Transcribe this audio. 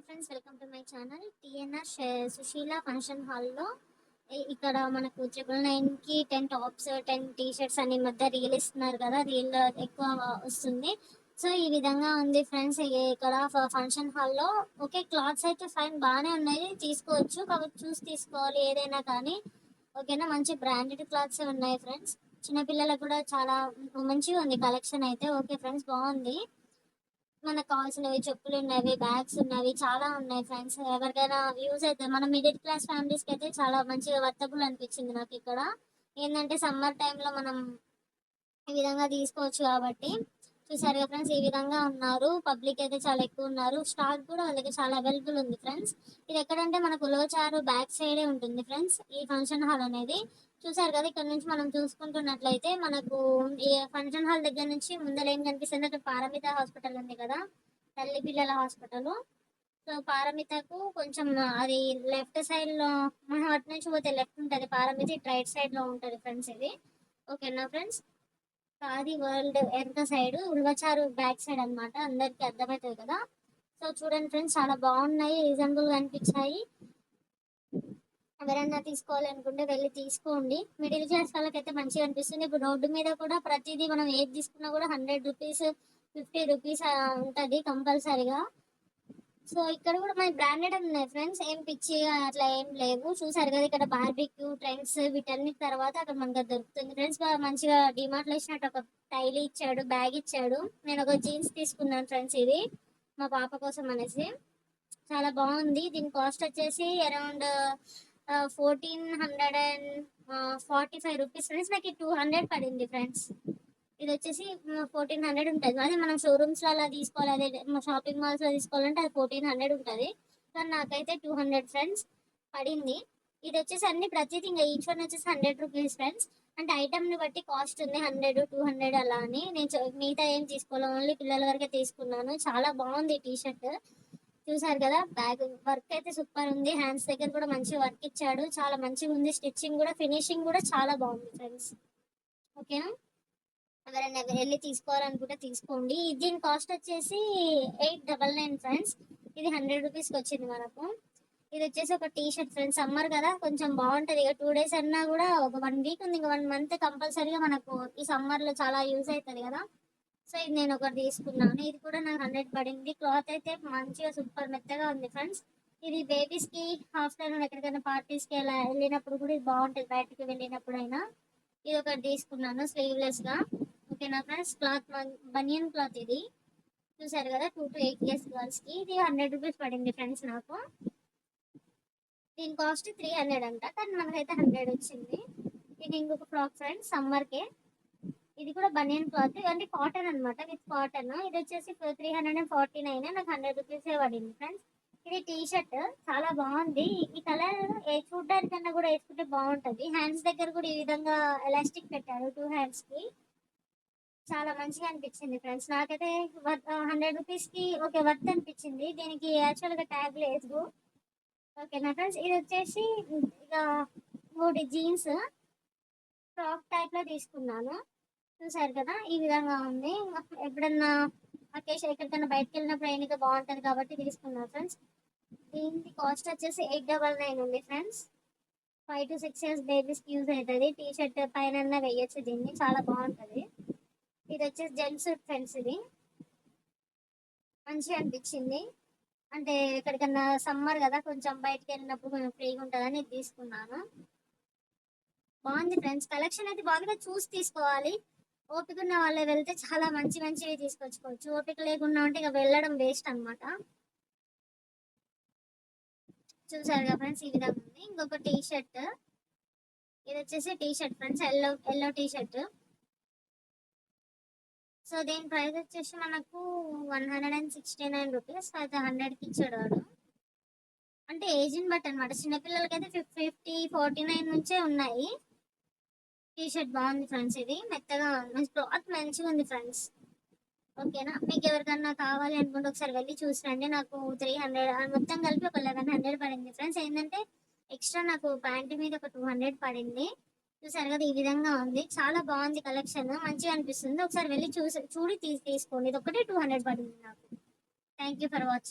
Hi friends, welcome to my channel. TNR Sushila function హాల్లో ఇక్కడ మనకు 999కి 10 టాప్స్ 10 టీ షర్ట్స్ అని మధ్య రీల్ ఇస్తున్నారు కదా, రీల్ ఎక్కువ వస్తుంది. సో ఈ విధంగా ఉంది ఫ్రెండ్స్ ఇక్కడ ఫంక్షన్ హాల్లో. ఓకే, క్లాత్స్ అయితే ఫైన్ బాగానే ఉన్నాయి, తీసుకోవచ్చు. కాబట్టి చూసి తీసుకోవాలి ఏదైనా కానీ. ఓకేనా, మంచి బ్రాండెడ్ క్లాత్స్ ఉన్నాయి ఫ్రెండ్స్. చిన్నపిల్లలకు కూడా చాలా మంచిగా ఉంది కలెక్షన్ అయితే. ఓకే ఫ్రెండ్స్, బాగుంది. మనకు కావాల్సినవి చెప్పులు ఉన్నవి, బ్యాగ్స్ ఉన్నవి, చాలా ఉన్నాయి ఫ్రెండ్స్. ఎవరికైనా యూజ్ అయితే మన మిడిల్ క్లాస్ ఫ్యామిలీస్కి అయితే చాలా మంచిగా వర్తబుల్ అనిపించింది నాకు. ఇక్కడ ఏంటంటే సమ్మర్ టైంలో మనం ఈ విధంగా తీసుకోవచ్చు కాబట్టి. చూసారుగా ఫ్రెండ్స్, ఈ విధంగా ఉన్నారు. పబ్లిక్ అయితే చాలా ఎక్కువ ఉన్నారు. స్టాక్ కూడా వాళ్ళకి చాలా అవైలబుల్ ఉంది ఫ్రెండ్స్. ఇది ఎక్కడంటే మనకు లోచారు బ్యాక్ సైడే ఉంటుంది ఫ్రెండ్స్ ఈ ఫంక్షన్ హాల్ అనేది. చూసారు కదా, ఇక్కడ నుంచి మనం చూసుకుంటున్నట్లయితే మనకు ఈ ఫంక్షన్ హాల్ దగ్గర నుంచి ముందర ఏం కనిపిస్తుంది అంటే పారమిత హాస్పిటల్ ఉంది కదా, తల్లి పిల్లల హాస్పిటల్. సో పారమితకు కొంచెం అది లెఫ్ట్ సైడ్ లో, మనం అటు నుంచి పోతే లెఫ్ట్ ఉంటుంది పారమిత, రైట్ సైడ్ లో ఉంటుంది ఫ్రెండ్స్ ఇది. ఓకేనా ఫ్రెండ్స్, ఖాదీ వరల్డ్ వెనక సైడ్, ఉల్వచారు బ్యాక్ సైడ్ అనమాట. అందరికి అర్థమవుతుంది కదా. సో చూడండి ఫ్రెండ్స్, చాలా బాగున్నాయి, రీజనబుల్ గా అనిపించాయి. ఎవరైనా తీసుకోవాలనుకుంటే వెళ్ళి తీసుకోండి. మిడిల్ క్లాస్ వాళ్ళకైతే మంచిగా అనిపిస్తుంది. ఇప్పుడు రోడ్డు మీద కూడా ప్రతిదీ మనం ఏది తీసుకున్నా కూడా 100 రూపీస్ 50 రూపీస్ ఉంటుంది కంపల్సరిగా. సో ఇక్కడ కూడా మన బ్రాండెడ్ ఉన్నాయి ఫ్రెండ్స్, ఏం పిచ్చి అట్లా ఏం లేవు. చూసారు కదా, ఇక్కడ బార్బిక్యూ ట్రెండ్స్ వీటన్ని తర్వాత అక్కడ మనకు దొరుకుతుంది ఫ్రెండ్స్. మంచిగా డిమార్ట్ లో ఇచ్చినట్టు ఒక టైలీ ఇచ్చాడు, బ్యాగ్ ఇచ్చాడు. నేను ఒక జీన్స్ తీసుకున్నాను ఫ్రెండ్స్, ఇది మా పాప కోసం అనేసి. చాలా బాగుంది. దీని కాస్ట్ వచ్చేసి అరౌండ్ 1445 రూపీస్ ఫ్రెండ్స్. నాకు 200 పడింది ఫ్రెండ్స్. ఇది వచ్చేసి 1400 ఉంటుంది. అదే మనం షోరూమ్స్ లో అలా తీసుకోవాలి, అదే షాపింగ్ మాల్స్ లో తీసుకోవాలంటే అది 1400 ఉంటుంది. కానీ నాకైతే 200 ఫ్రెండ్స్ పడింది. ఇది వచ్చేసి అన్ని ప్రతిదీ ఇంకా ఈచ్ వన్ వచ్చేసి 100 రూపీస్ ఫ్రెండ్స్. అంటే ఐటమ్ ని బట్టి కాస్ట్ ఉంది, 100 200 అలా అని. నేను మిగతా ఏం తీసుకోవాలి, ఓన్లీ పిల్లల వరకే తీసుకున్నాను. చాలా బాగుంది టీ షర్ట్. చూసారు కదా, బ్యాగ్ వర్క్ అయితే సూపర్ ఉంది. హ్యాండ్స్ దగ్గర కూడా మంచి వర్క్ ఇచ్చాడు, చాలా మంచిగా ఉంది. స్టిచ్చింగ్ కూడా, ఫినిషింగ్ కూడా చాలా బాగుంది ఫ్రెండ్స్. ఓకేనా, ఎవరైనా వెళ్ళి తీసుకోవాలనుకుంటే తీసుకోండి. దీని కాస్ట్ వచ్చేసి 899 ఫ్రెండ్స్. ఇది 100 రూపీస్కి వచ్చింది మనకు. ఇది వచ్చేసి ఒక టీ షర్ట్ ఫ్రెండ్స్. సమ్మర్ కదా, కొంచెం బాగుంటది. ఇక 2 డేస్ అన్నా కూడా, ఒక 1 వీక్ ఉంది, ఇంకా 1 మంత్ కంపల్సరీగా మనకు ఈ సమ్మర్ లో చాలా యూజ్ అవుతుంది కదా. సో ఇది నేను ఒకటి తీసుకున్నాను. ఇది కూడా నాకు 100 పడింది. క్లాత్ అయితే మంచిగా సూపర్ మెత్తగా ఉంది ఫ్రెండ్స్. ఇది బేబీస్ కి ఆఫ్టర్నూన్ ఎక్కడికైనా పార్టీస్ కి అలా వెళ్ళినప్పుడు కూడా ఇది బాగుంటుంది, బయటకి వెళ్ళినప్పుడైనా. ఇది ఒకటి తీసుకున్నాను స్లీవ్లెస్ గా. ఓకేనా ఫ్రెండ్స్, క్లాత్ బనియన్ క్లాత్ ఇది. చూసారు కదా, 2 to 8 ఇయర్స్ గర్ల్స్ కి ఇది 100 రూపీస్ పడింది ఫ్రెండ్స్ నాకు. దీని కాస్ట్ 300 అంట, కానీ మనకైతే 100 వచ్చింది. ఇది ఇంకొక ఫ్రాక్ ఫ్రెండ్స్, సమ్మర్ కే. ఇది కూడా బనియన్ క్లాత్, అంటే కాటన్ అనమాట, విత్ కాటన్. ఇది వచ్చేసి 349, నాకు 100 రూపీస్ పడింది ఫ్రెండ్స్. ఇది టీ షర్ట్ చాలా బాగుంది. ఈ కలర్ చూడడానికన్నా కూడా వేసుకుంటే బాగుంటది. హ్యాండ్స్ దగ్గర కూడా ఈ విధంగా ఎలాస్టిక్ పెట్టారు 2 హ్యాండ్స్ కి. చాలా మంచిగా అనిపించింది ఫ్రెండ్స్ నాకైతే. 100 రూపీస్ కి ఓకే వర్త్ అనిపించింది. దీనికి యాక్చువల్ గా ట్యాగ్ లేదు. ఓకేనా ఫ్రెండ్స్, ఇది వచ్చేసి ఇక 3 జీన్స్ ఫ్రాక్ టైప్ లో తీసుకున్నాను. చూసారు కదా, ఈ విధంగా ఉంది. ఎప్పుడన్నా అకేషన్ ఎక్కడికైనా బయటకు వెళ్ళినప్పుడు అయినా బాగుంటది కాబట్టి తీసుకున్నాను ఫ్రెండ్స్. దీనికి కాస్ట్ వచ్చేసి 899 ఉంది ఫ్రెండ్స్. 5 to 6 ఇయర్స్ బేబీస్ కి యూజ్ అవుతుంది. టీ షర్ట్ పైన వేయచ్చు దీన్ని, చాలా బాగుంటది. ఇది వచ్చేసి జెంట్స్ సూట్ ఫ్రెండ్స్. ఇది మంచిగా అనిపించింది. అంటే ఎక్కడికన్నా సమ్మర్ కదా, కొంచెం బయటకు వెళ్ళినప్పుడు కొంచెం ఫ్రీగా ఉంటుందని ఇది తీసుకున్నాను. బాగుంది ఫ్రెండ్స్, కలెక్షన్ అయితే బాగా చూసి తీసుకోవాలి. ఓపిక ఉన్న వాళ్ళే వెళ్తే చాలా మంచి మంచివి తీసుకొచ్చుకోవచ్చు. ఓపిక లేకుండా ఉంటే ఇక వెళ్ళడం వేస్ట్ అనమాట. చూసారు కదా ఫ్రెండ్స్, ఈ విధంగా ఉంది. ఇంకొక టీ షర్ట్, ఇది వచ్చేసి T shirt friends, yellow T shirt. So దీని ప్రైస్ వచ్చేసి మనకు 169 రూపీస్. అయితే 100కి ఇచ్చాడు వాడు. అంటే ఏజ్ ని బట్టి అనమాట. చిన్నపిల్లలకి అయితే 50 49 నుంచే ఉన్నాయి. టీ షర్ట్ బాగుంది ఫ్రెండ్స్, ఇది మెత్తగా మంచి క్లాత్ మంచిగా ఉంది ఫ్రెండ్స్. ఓకేనా, మీకు ఎవరికన్నా కావాలి అనుకుంటే ఒకసారి వెళ్ళి చూసిరండి. నాకు 300 మొత్తం కలిపి ఒక 1100 పడింది ఫ్రెండ్స్. ఏంటంటే ఎక్స్ట్రా నాకు ప్యాంట్ మీద ఒక 200 పడింది. చూసారు కదా, ఈ విధంగా ఉంది. చాలా బాగుంది కలెక్షన్, మంచిగా అనిపిస్తుంది. ఒకసారి వెళ్ళి చూడి తీసుకోండి. ఇది ఒకటే 200 పడింది నాకు. Thank you for watching.